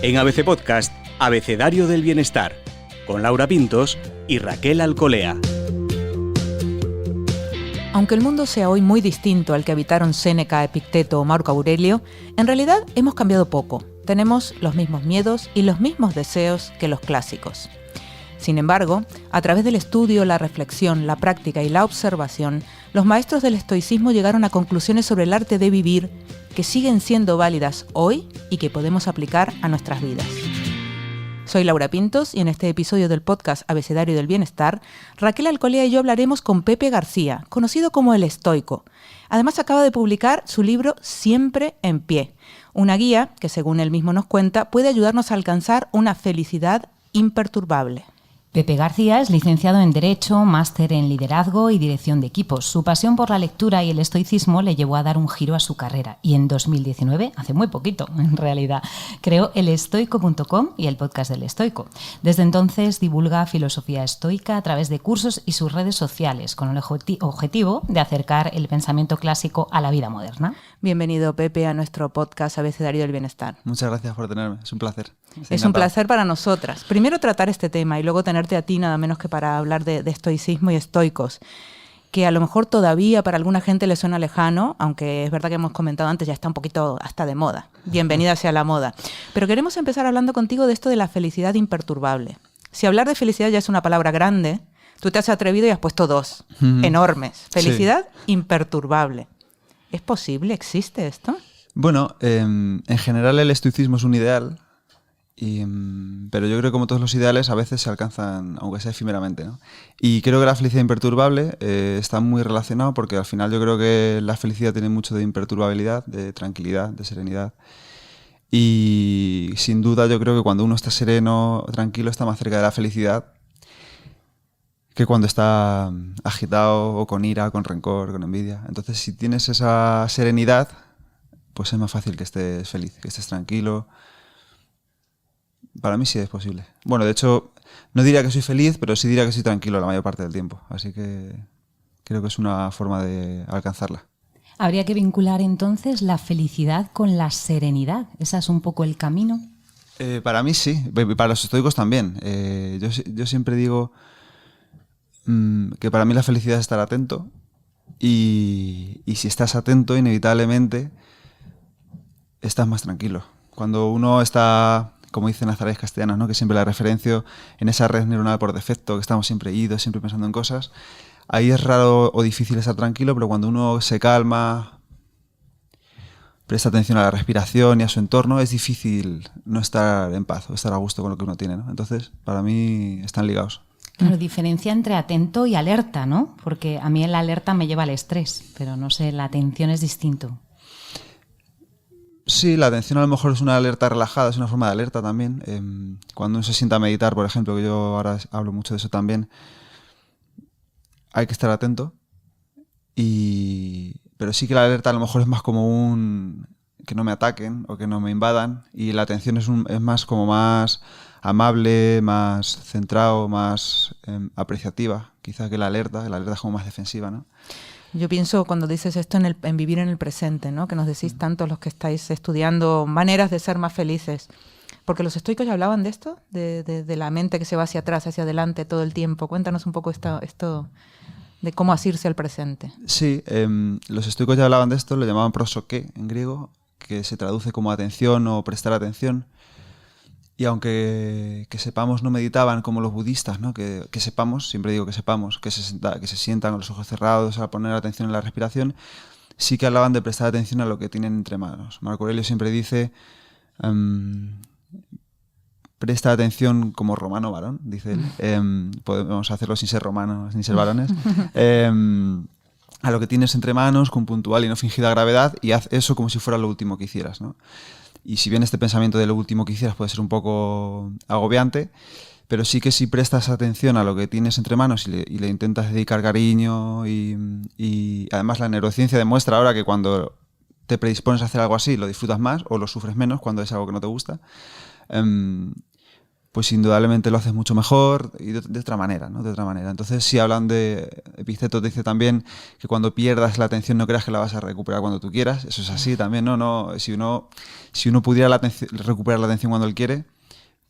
En ABC Podcast, Abecedario del Bienestar, con Laura Pintos y Raquel Alcolea. Aunque el mundo sea hoy muy distinto al que habitaron Séneca, Epicteto o Marco Aurelio, en realidad hemos cambiado poco. Tenemos los mismos miedos y los mismos deseos que los clásicos. Sin embargo, a través del estudio, la reflexión, la práctica y la observación, los maestros del estoicismo llegaron a conclusiones sobre el arte de vivir que siguen siendo válidas hoy y que podemos aplicar a nuestras vidas. Soy Laura Pintos y en este episodio del podcast Abecedario del Bienestar, Raquel Alcolea y yo hablaremos con Pepe García, conocido como El Estoico. Además acaba de publicar su libro Siempre en Pie, una guía que, según él mismo nos cuenta, puede ayudarnos a alcanzar una felicidad imperturbable. Pepe García es licenciado en Derecho, máster en Liderazgo y Dirección de Equipos. Su pasión por la lectura y el estoicismo le llevó a dar un giro a su carrera y en 2019, hace muy poquito en realidad, creó elestoico.com y el podcast del Estoico. Desde entonces divulga filosofía estoica a través de cursos y sus redes sociales con el objetivo de acercar el pensamiento clásico a la vida moderna. Bienvenido, Pepe, a nuestro podcast Abecedario del Bienestar. Muchas gracias por tenerme, es un placer. Es un placer para nosotras. Primero tratar este tema y luego tenerte a ti nada menos que para hablar de estoicismo y estoicos, que a lo mejor todavía para alguna gente le suena lejano, aunque es verdad que hemos comentado antes, ya está un poquito hasta de moda. Bienvenida sea la moda. Pero queremos empezar hablando contigo de esto de la felicidad imperturbable. Si hablar de felicidad ya es una palabra grande, tú te has atrevido y has puesto dos enormes. Felicidad imperturbable. ¿Es posible? ¿Existe esto? Bueno, en general el estoicismo es un ideal, pero yo creo que como todos los ideales a veces se alcanzan, aunque sea efímeramente, ¿no? Y creo que la felicidad imperturbable está muy relacionado porque al final yo creo que la felicidad tiene mucho de imperturbabilidad, de tranquilidad, de serenidad. Y sin duda yo creo que cuando uno está sereno, tranquilo, está más cerca de la felicidad que cuando está agitado o con ira, con rencor, con envidia. Entonces, si tienes esa serenidad, pues es más fácil que estés feliz, que estés tranquilo. Para mí sí es posible. Bueno, de hecho, no diría que soy feliz, pero sí diría que soy tranquilo la mayor parte del tiempo. Así que creo que es una forma de alcanzarla. Habría que vincular entonces la felicidad con la serenidad. ¿Ese es un poco el camino? Para mí sí, para los estoicos también. Yo siempre digo que para mí la felicidad es estar atento y si estás atento inevitablemente estás más tranquilo. Cuando uno está, como dicen las tareas castellanas, ¿no? Que siempre la referencio en esa red neuronal por defecto, que estamos siempre idos, siempre pensando en cosas, ahí es raro o difícil estar tranquilo, pero cuando uno se calma, presta atención a la respiración y a su entorno, es difícil no estar en paz o estar a gusto con lo que uno tiene, ¿no? Entonces, para mí están ligados. Claro, diferencia entre atento y alerta, ¿no? Porque a mí la alerta me lleva al estrés, pero no sé, la atención es distinto. Sí, la atención a lo mejor es una alerta relajada, es una forma de alerta también. Cuando uno se sienta a meditar, por ejemplo, que yo ahora hablo mucho de eso también, hay que estar atento. Pero sí que la alerta a lo mejor es más como que no me ataquen o que no me invadan, y la atención es más como más amable, más centrado, más apreciativa, quizá que la alerta es como más defensiva, ¿no? Yo pienso cuando dices esto en vivir en el presente, ¿no? Que nos decís tanto los que estáis estudiando maneras de ser más felices. Porque los estoicos ya hablaban de esto, de la mente que se va hacia atrás, hacia adelante todo el tiempo. Cuéntanos un poco esto de cómo asirse al presente. Sí, los estoicos ya hablaban de esto, lo llamaban prosoké en griego, que se traduce como atención o prestar atención. Y aunque que sepamos no meditaban como los budistas, ¿no? Que sepamos, siempre digo que sepamos, que se sientan con los ojos cerrados a poner atención en la respiración, sí que hablaban de prestar atención a lo que tienen entre manos. Marco Aurelio siempre dice, presta atención como romano varón, dice él. Podemos hacerlo sin ser romanos ni ser varones. A lo que tienes entre manos con puntual y no fingida gravedad, y haz eso como si fuera lo último que hicieras, ¿no? Y si bien este pensamiento de lo último que hicieras puede ser un poco agobiante, pero sí que si prestas atención a lo que tienes entre manos y le intentas dedicar cariño y además la neurociencia demuestra ahora que cuando te predispones a hacer algo así lo disfrutas más o lo sufres menos cuando es algo que no te gusta, pues indudablemente lo haces mucho mejor y de otra manera, ¿no? De otra manera. Entonces, si hablan de Epicteto, te dice también que cuando pierdas la atención no creas que la vas a recuperar cuando tú quieras. Eso es así también, ¿no? Si uno pudiera recuperar la atención cuando él quiere,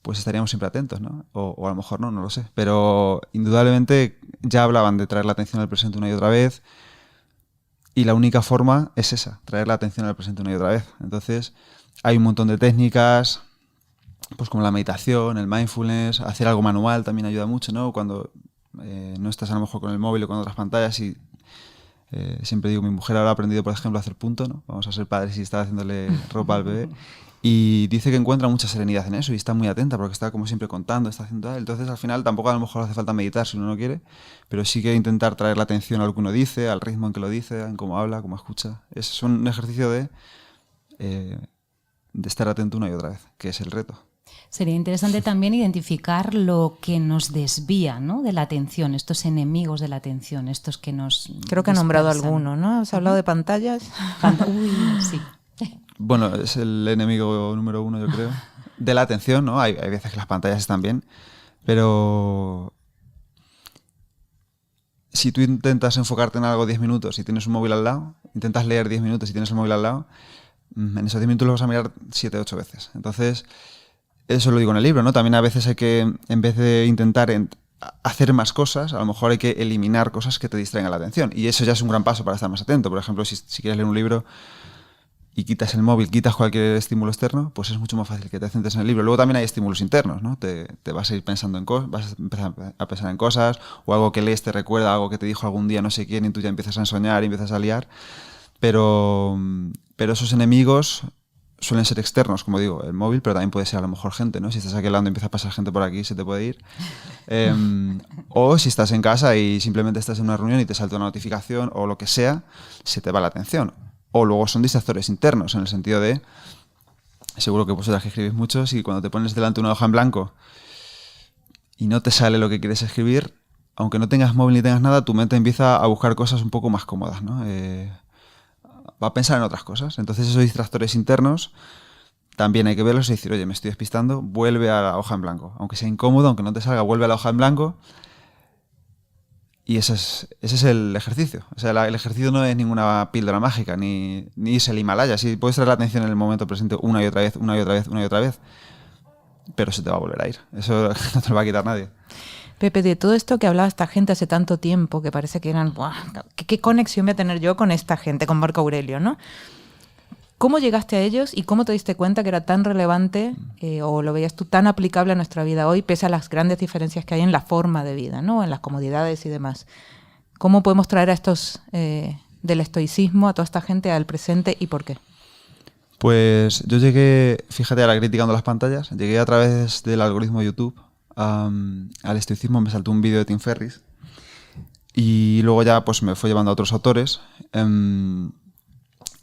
pues estaríamos siempre atentos, ¿no? O a lo mejor no lo sé. Pero indudablemente ya hablaban de traer la atención al presente una y otra vez, y la única forma es esa, traer la atención al presente una y otra vez. Entonces, hay un montón de técnicas, pues como la meditación, el mindfulness, hacer algo manual también ayuda mucho, ¿no? Cuando no estás a lo mejor con el móvil o con otras pantallas y siempre digo, mi mujer ahora ha aprendido, por ejemplo, a hacer punto, ¿no? Vamos a ser padres y está haciéndole ropa al bebé. Y dice que encuentra mucha serenidad en eso y está muy atenta porque está como siempre contando, está haciendo tal. Entonces al final tampoco a lo mejor hace falta meditar si uno no quiere, pero sí que intentar traer la atención a lo que uno dice, al ritmo en que lo dice, en cómo habla, cómo escucha. Es un ejercicio de estar atento una y otra vez, que es el reto. Sería interesante también identificar lo que nos desvía, ¿no?, de la atención, estos enemigos de la atención, estos que nos Creo que he nombrado dispersan. alguno, ¿no? ¿Has hablado de pantallas? Uy, sí. Bueno, es el enemigo número 1, yo creo, de la atención, ¿no? Hay veces que las pantallas están bien, pero si tú intentas enfocarte en algo 10 minutos y tienes un móvil al lado, intentas leer 10 minutos y tienes el móvil al lado, en esos 10 minutos lo vas a mirar 7, 8 veces. Entonces, eso lo digo en el libro, ¿no? También a veces hay que, en vez de intentar hacer más cosas, a lo mejor hay que eliminar cosas que te distraigan la atención. Y eso ya es un gran paso para estar más atento. Por ejemplo, si quieres leer un libro y quitas el móvil, quitas cualquier estímulo externo, pues es mucho más fácil que te centres en el libro. Luego también hay estímulos internos, ¿no? Te vas a ir pensando en cosas, vas a empezar a pensar en cosas, o algo que lees te recuerda algo que te dijo algún día no sé quién y tú ya empiezas a ensoñar y empiezas a liar. Pero esos enemigos suelen ser externos, como digo, el móvil, pero también puede ser a lo mejor gente, ¿no? Si estás aquí hablando y empieza a pasar gente por aquí, se te puede ir. O si estás en casa y simplemente estás en una reunión y te salta una notificación o lo que sea, se te va la atención. O luego son distractores internos, en el sentido de, seguro que vosotras que escribís mucho, si cuando te pones delante una hoja en blanco y no te sale lo que quieres escribir, aunque no tengas móvil ni tengas nada, tu mente empieza a buscar cosas un poco más cómodas, ¿no? Va a pensar en otras cosas. Entonces esos distractores internos también hay que verlos y decir, oye, me estoy despistando, vuelve a la hoja en blanco. Aunque sea incómodo, aunque no te salga, vuelve a la hoja en blanco. Y ese es el ejercicio. O sea, el ejercicio no es ninguna píldora mágica, ni es el Himalaya. Sí, puedes traer la atención en el momento presente una y otra vez, una y otra vez, una y otra vez, pero se te va a volver a ir. Eso no te lo va a quitar nadie. Pepe, de todo esto que hablaba esta gente hace tanto tiempo, que parece que eran, ¡buah! ¿Qué conexión voy a tener yo con esta gente, con Marco Aurelio, ¿no? ¿Cómo llegaste a ellos y cómo te diste cuenta que era tan relevante o lo veías tú tan aplicable a nuestra vida hoy, pese a las grandes diferencias que hay en la forma de vida, ¿no? En las comodidades y demás? ¿Cómo podemos traer a estos del estoicismo, a toda esta gente al presente y por qué? Pues yo llegué, fíjate ahora criticando las pantallas, llegué a través del algoritmo de YouTube al estoicismo. Me saltó un vídeo de Tim Ferriss y luego ya pues me fue llevando a otros autores.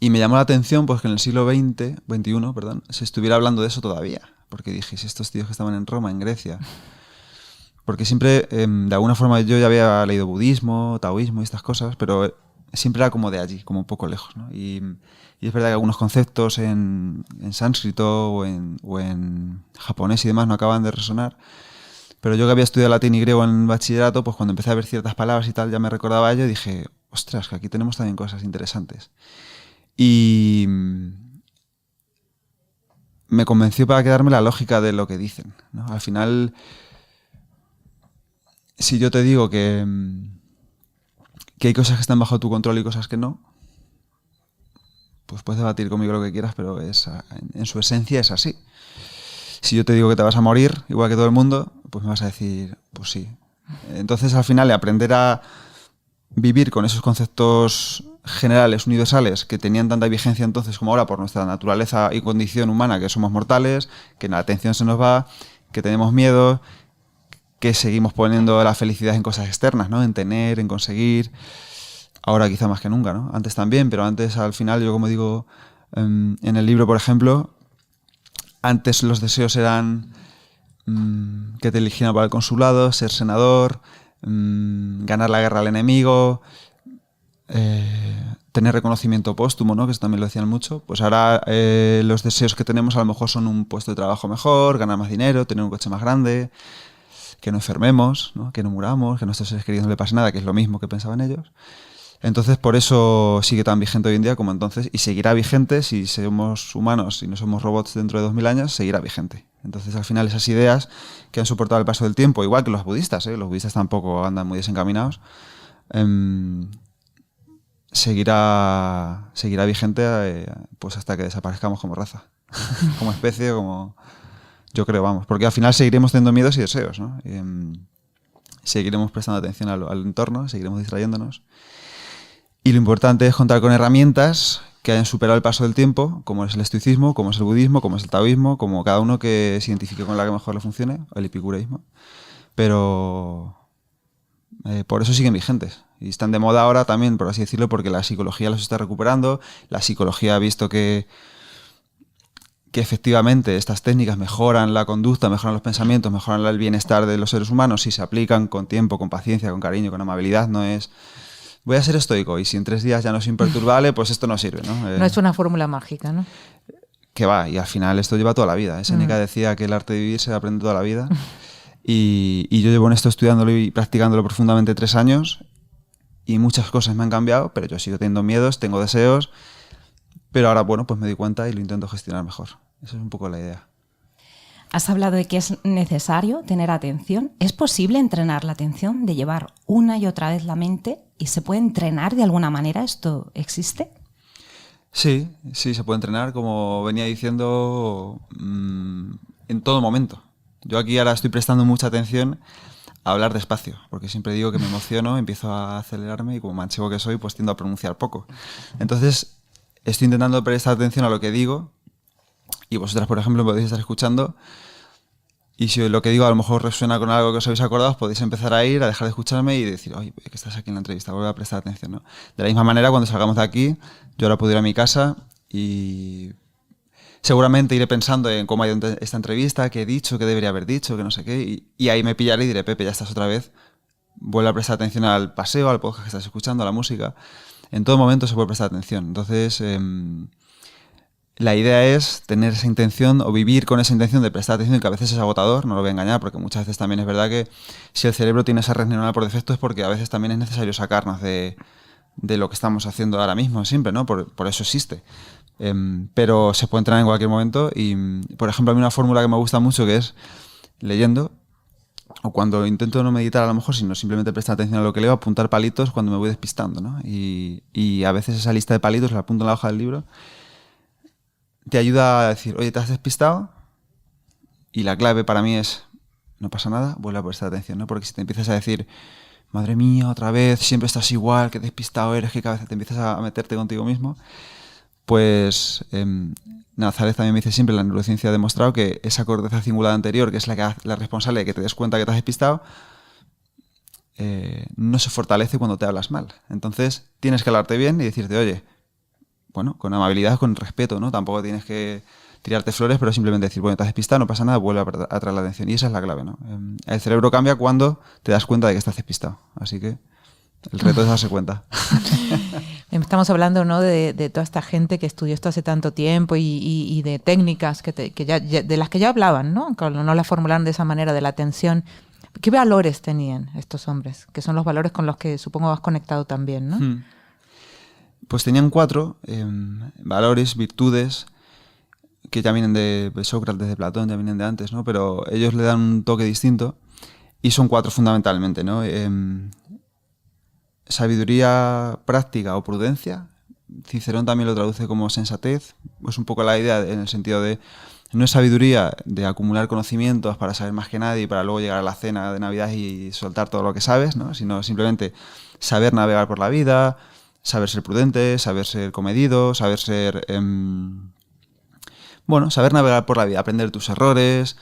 Y me llamó la atención pues que en el siglo XXI, se estuviera hablando de eso todavía. Porque dije, si estos tíos que estaban en Roma, en Grecia. Porque siempre, de alguna forma, yo ya había leído budismo, taoísmo y estas cosas, pero siempre era como de allí, como un poco lejos, ¿no? Y es verdad que algunos conceptos en sánscrito o en japonés y demás no acaban de resonar. Pero yo que había estudiado latín y griego en bachillerato, pues cuando empecé a ver ciertas palabras y tal, ya me recordaba ello y dije, ostras, que aquí tenemos también cosas interesantes. Y me convenció para quedarme la lógica de lo que dicen, ¿no? Al final, si yo te digo que hay cosas que están bajo tu control y cosas que no, pues puedes debatir conmigo lo que quieras, pero en su esencia es así. Si yo te digo que te vas a morir, igual que todo el mundo, pues me vas a decir, pues sí. Entonces, al final, aprender a vivir con esos conceptos generales, universales, que tenían tanta vigencia entonces como ahora por nuestra naturaleza y condición humana, que somos mortales, que la atención se nos va, que tenemos miedo, que seguimos poniendo la felicidad en cosas externas, ¿no? En tener, en conseguir. Ahora quizá más que nunca, ¿no? Antes también, pero antes, al final, yo como digo en el libro, por ejemplo, antes los deseos eran que te eligieran para el consulado, ser senador, ganar la guerra al enemigo, tener reconocimiento póstumo, ¿no? Que eso también lo decían mucho. Pues ahora los deseos que tenemos a lo mejor son un puesto de trabajo mejor, ganar más dinero, tener un coche más grande, que no enfermemos, ¿no? Que no muramos, que a nuestros seres queridos no le pase nada, que es lo mismo que pensaban ellos. Entonces, por eso sigue tan vigente hoy en día como entonces, y seguirá vigente si somos humanos y no somos robots dentro de 2000 años, seguirá vigente. Entonces, al final, esas ideas que han soportado el paso del tiempo, igual que los budistas tampoco andan muy desencaminados, seguirá vigente pues hasta que desaparezcamos como raza, como especie, como... Yo creo, vamos, porque al final seguiremos teniendo miedos y deseos, ¿no? Seguiremos prestando atención al entorno, seguiremos distrayéndonos. Y lo importante es contar con herramientas que hayan superado el paso del tiempo, como es el estoicismo, como es el budismo, como es el taoísmo, como cada uno que se identifique con la que mejor le funcione, o el epicureísmo. Pero por eso siguen vigentes. Y están de moda ahora también, por así decirlo, porque la psicología los está recuperando. La psicología ha visto que efectivamente estas técnicas mejoran la conducta, mejoran los pensamientos, mejoran el bienestar de los seres humanos si se aplican con tiempo, con paciencia, con cariño, con amabilidad. No es, voy a ser estoico y si en 3 días ya no soy imperturbable, pues esto no sirve, ¿no? No es una fórmula mágica, ¿no? Que va, y al final esto lleva toda la vida. Séneca decía que el arte de vivir se aprende toda la vida. Y yo llevo en esto estudiándolo y practicándolo profundamente 3 años y muchas cosas me han cambiado, pero yo sigo teniendo miedos, tengo deseos, pero ahora, bueno, pues me doy cuenta y lo intento gestionar mejor. Esa es un poco la idea. Has hablado de que es necesario tener atención. ¿Es posible entrenar la atención, de llevar una y otra vez la mente? ¿Y se puede entrenar de alguna manera? ¿Esto existe? Sí, se puede entrenar, como venía diciendo, en todo momento. Yo aquí ahora estoy prestando mucha atención a hablar despacio, porque siempre digo que me emociono, empiezo a acelerarme y como manchego que soy, pues tiendo a pronunciar poco. Entonces, estoy intentando prestar atención a lo que digo y vosotras, por ejemplo, podéis estar escuchando y si lo que digo a lo mejor resuena con algo que os habéis acordado, podéis empezar a ir, a dejar de escucharme y decir, oye, que estás aquí en la entrevista, vuelve a prestar atención, ¿no? De la misma manera, cuando salgamos de aquí, yo ahora puedo ir a mi casa y seguramente iré pensando en cómo ha ido esta entrevista, qué he dicho, qué debería haber dicho, qué no sé qué, y ahí me pillaré y diré, Pepe, ya estás otra vez, vuelve a prestar atención al paseo, al podcast que estás escuchando, a la música. En todo momento se puede prestar atención. Entonces, la idea es tener esa intención o vivir con esa intención de prestar atención, que a veces es agotador, no lo voy a engañar, porque muchas veces también es verdad que si el cerebro tiene esa red neuronal por defecto es porque a veces también es necesario sacarnos de lo que estamos haciendo ahora mismo, siempre, ¿no? Por eso existe. Pero se puede entrenar en cualquier momento y, por ejemplo, a mí una fórmula que me gusta mucho que es leyendo, o cuando intento no meditar a lo mejor, sino simplemente prestar atención a lo que leo, apuntar palitos cuando me voy despistando, ¿no? Y a veces esa lista de palitos la apunto en la hoja del libro, te ayuda a decir, oye, ¿te has despistado? Y la clave para mí es, no pasa nada, vuelve a prestar atención, ¿no? Porque si te empiezas a decir, madre mía, otra vez, siempre estás igual, qué despistado eres, qué cabeza, te empiezas a meterte contigo mismo, pues Nazaret también me dice siempre, la neurociencia ha demostrado que esa corteza cingulada anterior, que es la responsable de que te des cuenta que te has despistado, no se fortalece cuando te hablas mal. Entonces tienes que hablarte bien y decirte, oye, bueno, con amabilidad, con respeto, ¿no? Tampoco tienes que tirarte flores, pero simplemente decir, bueno, te has despistado, no pasa nada, vuelve a traer la atención. Y esa es la clave, ¿no? El cerebro cambia cuando te das cuenta de que estás despistado. Así que el reto es darse cuenta. Estamos hablando, ¿no? de toda esta gente que estudió esto hace tanto tiempo y de técnicas de las que ya hablaban, ¿no? Cuando no las formularon de esa manera, de la atención. ¿Qué valores tenían estos hombres? Que son los valores con los que supongo has conectado también, ¿no? Pues tenían 4 valores, virtudes, que ya vienen de Sócrates, de Platón, ya vienen de antes, ¿no? Pero ellos le dan un toque distinto y son 4 fundamentalmente, ¿no? Sabiduría práctica o prudencia. Cicerón también lo traduce como sensatez. Es un poco la idea en el sentido de no es sabiduría de acumular conocimientos para saber más que nadie y para luego llegar a la cena de Navidad y soltar todo lo que sabes, ¿no? Sino simplemente saber navegar por la vida, saber ser prudente, saber ser comedido, saber ser... saber navegar por la vida, aprender tus errores,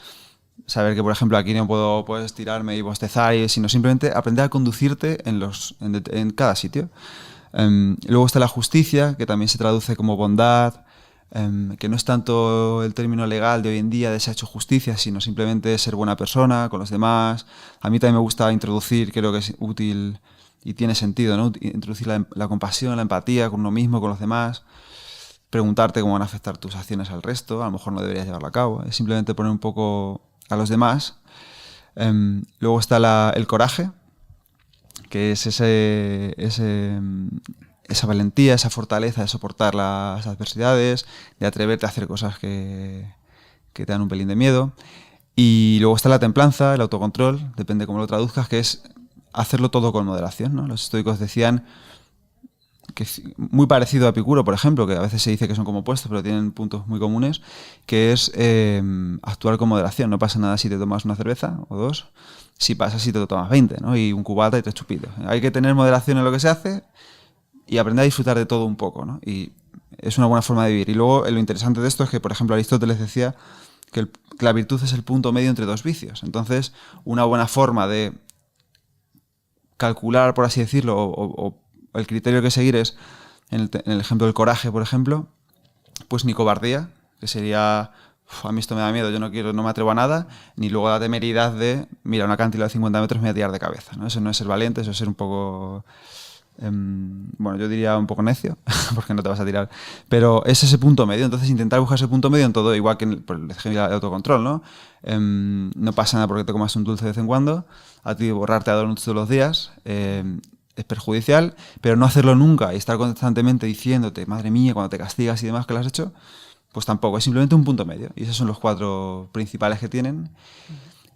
saber que, por ejemplo, aquí no puedes tirarme y bostezar, sino simplemente aprender a conducirte en cada sitio. Luego está la justicia, que también se traduce como bondad, que no es tanto el término legal de hoy en día de se ha hecho justicia, sino simplemente ser buena persona con los demás. A mí también me gusta introducir, creo que es útil, y tiene sentido, ¿no? Introducir la compasión, la empatía con uno mismo, con los demás, preguntarte cómo van a afectar tus acciones al resto, a lo mejor no deberías llevarla a cabo, es simplemente poner un poco a los demás. Luego está el coraje, que es esa valentía, esa fortaleza de soportar las adversidades, de atreverte a hacer cosas que te dan un pelín de miedo. Y luego está la templanza, el autocontrol, depende cómo lo traduzcas, que es hacerlo todo con moderación, ¿no? Los estoicos decían que muy parecido a Epicuro, por ejemplo, que a veces se dice que son como opuestos, pero tienen puntos muy comunes, que es actuar con moderación. No pasa nada si te tomas una cerveza o dos, si pasa si te tomas 20, ¿no? Y un cubata y 3 chupitos. Hay que tener moderación en lo que se hace y aprender a disfrutar de todo un poco, ¿no? Y es una buena forma de vivir. Y luego lo interesante de esto es que, por ejemplo, Aristóteles decía que la virtud es el punto medio entre dos vicios. Entonces, una buena forma de calcular, por así decirlo, o el criterio que seguir es, en el ejemplo del coraje, por ejemplo, pues ni cobardía, que sería, a mí esto me da miedo, yo no me atrevo a nada, ni luego la temeridad de, mira, una acantilado de 50 metros me voy a tirar de cabeza, ¿no? Eso no es ser valiente, eso es ser un poco, bueno, yo diría un poco necio, porque no te vas a tirar, pero es ese punto medio. Entonces intentar buscar ese punto medio en todo, igual que por el ejemplo del autocontrol, ¿no? No pasa nada porque te comas un dulce de vez en cuando, a ti borrarte a donuts todos los días, es perjudicial, pero no hacerlo nunca y estar constantemente diciéndote, madre mía, cuando te castigas y demás que lo has hecho, pues tampoco, es simplemente un punto medio. Y esos son los 4 principales que tienen.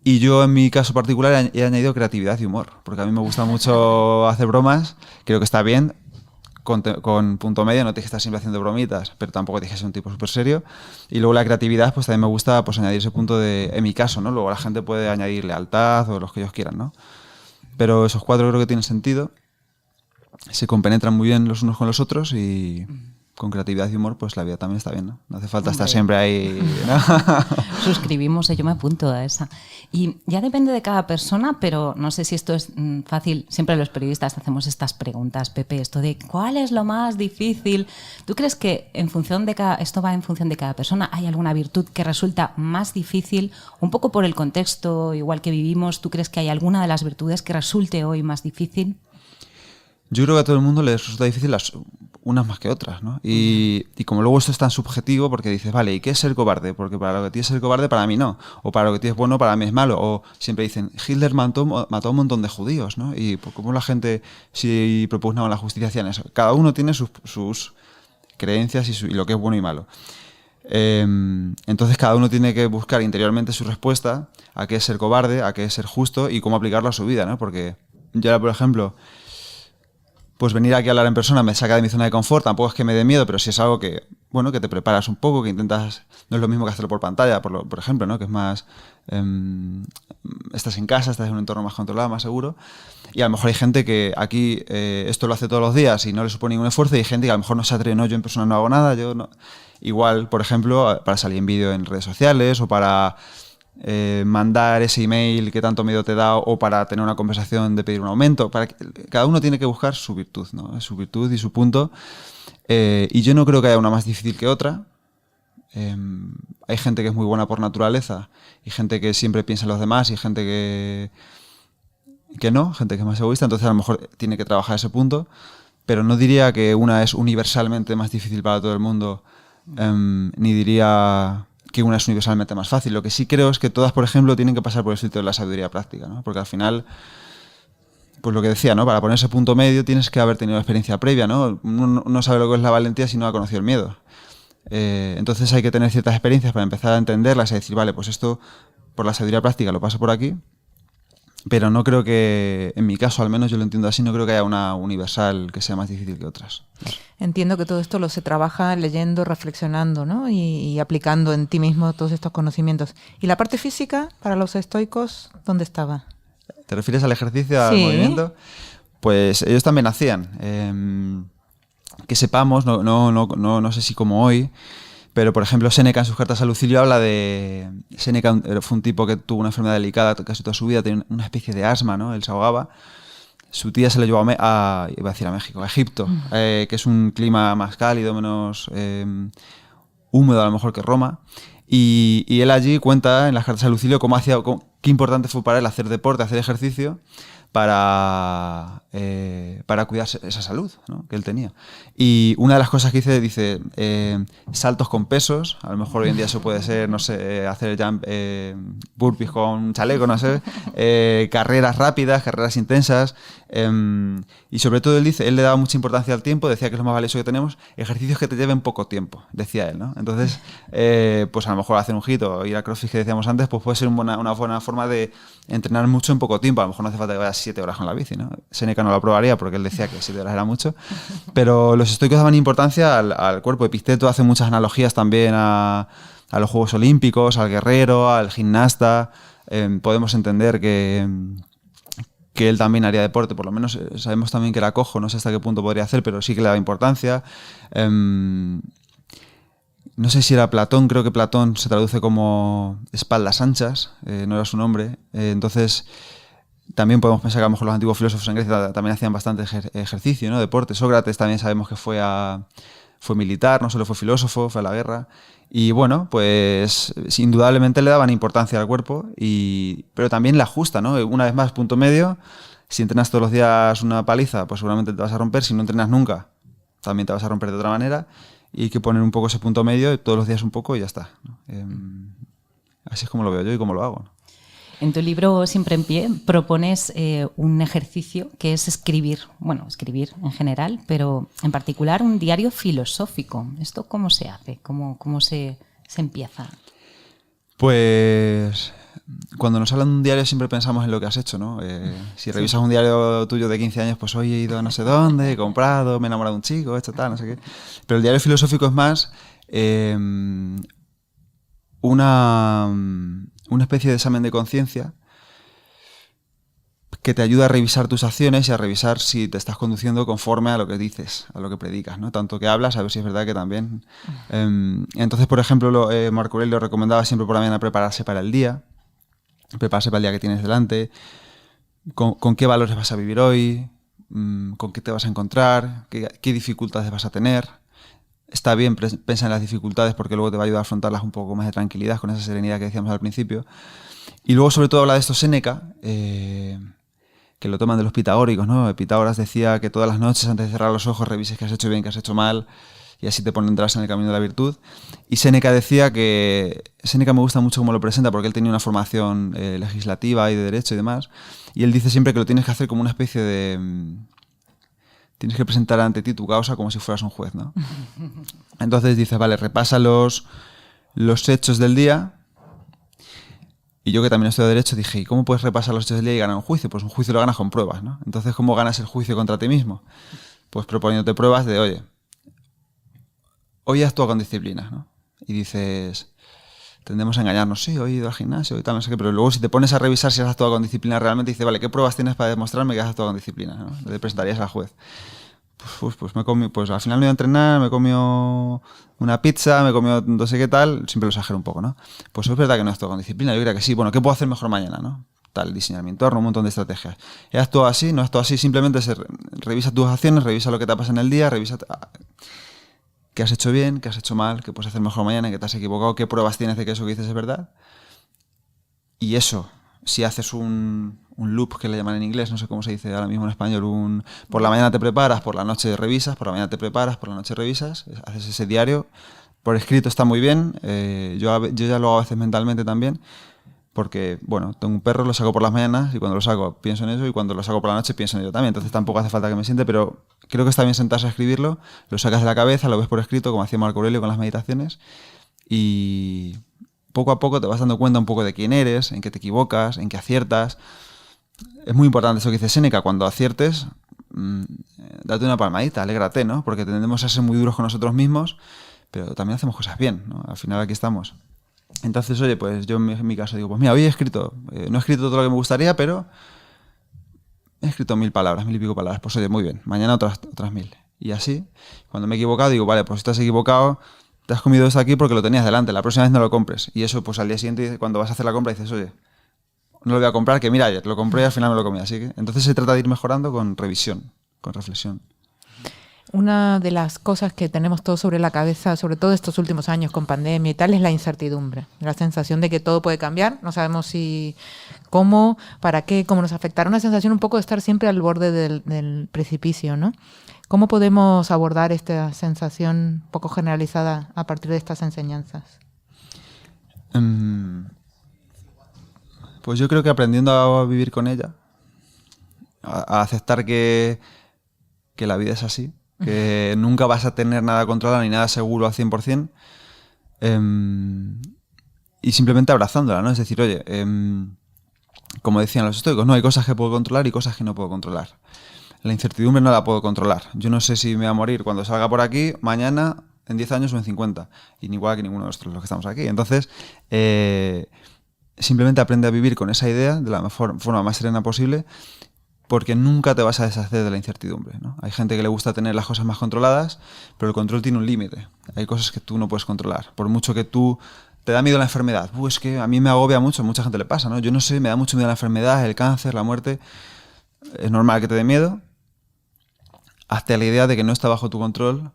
Y yo en mi caso particular he añadido creatividad y humor, porque a mí me gusta mucho hacer bromas, creo que está bien, con punto medio, no tienes que estar siempre haciendo bromitas, pero tampoco tienes que ser un tipo súper serio. Y luego la creatividad, pues también me gusta pues añadir ese punto en mi caso, ¿no? Luego la gente puede añadir lealtad o los que ellos quieran, ¿no? Pero esos 4 creo que tienen sentido. Se compenetran muy bien los unos con los otros y con creatividad y humor pues la vida también está bien, ¿no? No hace falta estar siempre ahí, ¿no? Suscribimos, yo me apunto a esa. Y ya depende de cada persona, pero no sé si esto es fácil. Siempre los periodistas hacemos estas preguntas, Pepe, esto de ¿cuál es lo más difícil? ¿Tú crees que esto va en función de cada persona? ¿Hay alguna virtud que resulta más difícil? Un poco por el contexto igual que vivimos, ¿tú crees que hay alguna de las virtudes que resulte hoy más difícil? Yo creo que a todo el mundo le resulta difícil unas más que otras, ¿no? Y como luego esto es tan subjetivo, porque dices, vale, ¿y qué es ser cobarde? Porque para lo que tienes ser cobarde, para mí no. O para lo que tienes bueno, para mí es malo. O siempre dicen, Hitler mató a un montón de judíos, ¿no? Y cómo la gente, si propugnaban la justicia, hacían eso. Cada uno tiene sus creencias y lo que es bueno y malo. Entonces cada uno tiene que buscar interiormente su respuesta a qué es ser cobarde, a qué es ser justo y cómo aplicarlo a su vida, ¿no? Porque yo, por ejemplo, pues venir aquí a hablar en persona me saca de mi zona de confort, tampoco es que me dé miedo, pero sí es algo que, bueno, que te preparas un poco, que intentas, no es lo mismo que hacerlo por pantalla, por ejemplo, ¿no? Que es más, estás en casa, estás en un entorno más controlado, más seguro, y a lo mejor hay gente que aquí esto lo hace todos los días y no le supone ningún esfuerzo, y hay gente que a lo mejor no se atreve, no, yo en persona no hago nada, yo no. Igual, por ejemplo, para salir en vídeo en redes sociales o para mandar ese email que tanto miedo te da o para tener una conversación de pedir un aumento. Cada uno tiene que buscar su virtud, ¿no? Su virtud y su punto. Y yo no creo que haya una más difícil que otra. Hay gente que es muy buena por naturaleza y gente que siempre piensa en los demás y gente que no, gente que es más egoísta. Entonces a lo mejor tiene que trabajar ese punto. Pero no diría que una es universalmente más difícil para todo el mundo, ni diría que una es universalmente más fácil. Lo que sí creo es que todas, por ejemplo, tienen que pasar por el filtro de la sabiduría práctica, ¿no? Porque al final, pues lo que decía, ¿no? Para poner ese punto medio tienes que haber tenido experiencia previa, ¿no? Uno no sabe lo que es la valentía si no ha conocido el miedo. Entonces hay que tener ciertas experiencias para empezar a entenderlas y decir, vale, pues esto por la sabiduría práctica lo paso por aquí, pero no creo que, en mi caso al menos yo lo entiendo así, no creo que haya una universal que sea más difícil que otras. Entiendo que todo esto lo se trabaja leyendo, reflexionando, ¿no? Y aplicando en ti mismo todos estos conocimientos. ¿Y la parte física para los estoicos dónde estaba? ¿Te refieres al ejercicio, al movimiento? Pues ellos también hacían. Que sepamos, no sé si como hoy, pero por ejemplo Séneca en sus cartas a Lucilio habla de... Séneca fue un tipo que tuvo una enfermedad delicada casi toda su vida, tenía una especie de asma, ¿no? Él se ahogaba. Su tía se lo llevó a México, a Egipto, que es un clima más cálido, menos húmedo a lo mejor que Roma. Y él allí cuenta en las cartas a Lucilio qué importante fue para él hacer deporte, hacer ejercicio, para cuidar esa salud, ¿no?, que él tenía. Y una de las cosas que dice saltos con pesos, a lo mejor hoy en día eso puede ser, no sé, hacer burpees con chaleco, no sé, carreras rápidas, carreras intensas, y sobre todo él le daba mucha importancia al tiempo, decía que es lo más valioso que tenemos, ejercicios que te lleven poco tiempo, decía él, ¿no? Entonces, pues a lo mejor hacer un HIIT o ir a CrossFit que decíamos antes, pues puede ser una buena forma de entrenar mucho en poco tiempo. A lo mejor no hace falta que vayas 7 horas con la bici, ¿no? Séneca no lo aprobaría porque él decía que 7 horas era mucho, pero los estoicos daban importancia al cuerpo. Epicteto hace muchas analogías también a los Juegos Olímpicos, al guerrero, al gimnasta. Podemos entender que él también haría deporte, por lo menos sabemos también que era cojo, no sé hasta qué punto podría hacer, pero sí que le daba importancia. No sé si era Platón, creo que Platón se traduce como espaldas anchas, no era su nombre. Entonces, también podemos pensar que a lo mejor los antiguos filósofos en Grecia también hacían bastante ejercicio, ¿no?, deporte. Sócrates también sabemos que fue militar, no solo fue filósofo, fue a la guerra. Y bueno, pues indudablemente le daban importancia al cuerpo, pero también la justa, ¿no? Una vez más, punto medio. Si entrenas todos los días una paliza, pues seguramente te vas a romper. Si no entrenas nunca, también te vas a romper de otra manera. Y hay que poner un poco ese punto medio, todos los días un poco y ya está, ¿no? Así es como lo veo yo y como lo hago, ¿no? En tu libro Siempre en Pie propones un ejercicio que es escribir en general, pero en particular un diario filosófico. ¿Esto cómo se hace? ¿Cómo se empieza? Pues cuando nos hablan de un diario siempre pensamos en lo que has hecho, ¿no? Si revisas un diario tuyo de 15 años, pues hoy he ido a no sé dónde, he comprado, me he enamorado de un chico, he hecho tal, no sé qué. Pero el diario filosófico es más una especie de examen de conciencia que te ayuda a revisar tus acciones y a revisar si te estás conduciendo conforme a lo que dices, a lo que predicas, ¿no? Tanto que hablas, a ver si es verdad que también. Entonces, por ejemplo, Marco Aurelio recomendaba siempre por la mañana prepararse para el día que tienes delante, con qué valores vas a vivir hoy, con qué te vas a encontrar, qué dificultades vas a tener. Está bien pensar en las dificultades porque luego te va a ayudar a afrontarlas un poco más de tranquilidad, con esa serenidad que decíamos al principio. Y luego, sobre todo, habla de esto Séneca, que lo toman de los pitagóricos, ¿no? Pitágoras decía que todas las noches, antes de cerrar los ojos, revises qué has hecho bien, qué has hecho mal, y así te pondrás en el camino de la virtud. Y Séneca decía Séneca me gusta mucho cómo lo presenta, porque él tenía una formación legislativa y de derecho y demás, y él dice siempre que lo tienes que hacer como una especie de... Tienes que presentar ante ti tu causa como si fueras un juez, ¿no? Entonces dices, vale, repasa los hechos del día. Y yo, que también estudio Derecho, dije, ¿y cómo puedes repasar los hechos del día y ganar un juicio? Pues un juicio lo ganas con pruebas, ¿no? Entonces, ¿cómo ganas el juicio contra ti mismo? Pues proponiéndote pruebas de, oye, hoy actúa con disciplina, ¿no? Y dices, tendemos a engañarnos, sí, hoy he ido al gimnasio y tal, no sé qué, pero luego si te pones a revisar si has actuado con disciplina realmente, dices, vale, ¿qué pruebas tienes para demostrarme que has actuado con disciplina, ¿no? Le presentarías al juez. Pues al final me iba a entrenar, me comió una pizza, me comió no sé qué tal, siempre lo exagero un poco, ¿no? Pues es verdad que no he actuado con disciplina, yo creo que sí, bueno, ¿qué puedo hacer mejor mañana, no? Tal, diseñar mi entorno, un montón de estrategias. He actuado así, no he actuado así, simplemente revisa tus acciones, revisa lo que te pasa en el día, revisa qué has hecho bien, qué has hecho mal, qué puedes hacer mejor mañana, qué te has equivocado, qué pruebas tienes de que eso que dices es verdad. Y eso, si haces un loop, que le llaman en inglés, no sé cómo se dice ahora mismo en español, por la mañana te preparas, por la noche revisas, por la mañana te preparas, por la noche revisas, haces ese diario. Por escrito está muy bien, yo ya lo hago a veces mentalmente también, porque, bueno, tengo un perro, lo saco por las mañanas y cuando lo saco pienso en eso y cuando lo saco por la noche pienso en ello también, entonces tampoco hace falta que me siente, pero creo que está bien sentarse a escribirlo, lo sacas de la cabeza, lo ves por escrito, como hacía Marco Aurelio con las meditaciones, y poco a poco te vas dando cuenta un poco de quién eres, en qué te equivocas, en qué aciertas. Es muy importante eso que dice Séneca, cuando aciertes, date una palmadita, alégrate, ¿no? Porque tendemos a ser muy duros con nosotros mismos, pero también hacemos cosas bien, ¿no? Al final aquí estamos. Entonces, oye, pues yo en mi caso digo, pues mira, hoy he escrito, no he escrito todo lo que me gustaría, pero he escrito 1000 palabras, 1000 y pico palabras. Pues oye, muy bien, mañana otras 1000. Y así, cuando me he equivocado, digo, vale, pues si te has equivocado, te has comido esto aquí porque lo tenías delante, la próxima vez no lo compres. Y eso, pues al día siguiente, cuando vas a hacer la compra, dices, oye, no lo voy a comprar, que mira, ayer lo compré y al final me lo comí. Así que entonces se trata de ir mejorando con revisión, con reflexión. una de las cosas que tenemos todos sobre la cabeza, sobre todo estos últimos años con pandemia y tal, es la incertidumbre, la sensación de que todo puede cambiar, no sabemos si, cómo, para qué, cómo nos afectará, una sensación un poco de estar siempre al borde del precipicio, ¿no? ¿Cómo podemos abordar esta sensación poco generalizada a partir de estas enseñanzas? Pues yo creo que aprendiendo a vivir con ella, a aceptar que la vida es así, que nunca vas a tener nada controlado ni nada seguro al 100%, y simplemente abrazándola, ¿no? Es decir, oye, como decían los estoicos, no, hay cosas que puedo controlar y cosas que no puedo controlar. La incertidumbre no la puedo controlar. Yo no sé si me voy a morir cuando salga por aquí, mañana, en 10 años o en 50. Y igual que ninguno de nosotros los que estamos aquí. Entonces, simplemente aprende a vivir con esa idea de la forma más serena posible, porque nunca te vas a deshacer de la incertidumbre, ¿no? Hay gente que le gusta tener las cosas más controladas, pero el control tiene un límite. Hay cosas que tú no puedes controlar. Por mucho que tú te da miedo la enfermedad. Es que a mí me agobia mucho, a mucha gente le pasa, ¿no? Yo no sé, me da mucho miedo la enfermedad, el cáncer, la muerte. Es normal que te dé miedo. Hazte la idea de que no está bajo tu control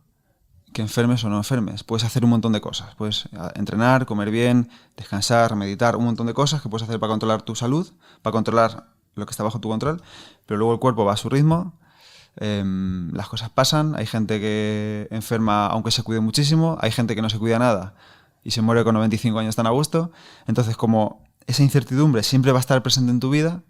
que enfermes o no enfermes. Puedes hacer un montón de cosas. Puedes entrenar, comer bien, descansar, meditar, un montón de cosas que puedes hacer para controlar tu salud, para controlar lo que está bajo tu control, pero luego el cuerpo va a su ritmo, las cosas pasan, hay gente que enferma aunque se cuide muchísimo, hay gente que no se cuida nada y se muere con 95 años tan a gusto. Entonces, como esa incertidumbre siempre va a estar presente en tu vida,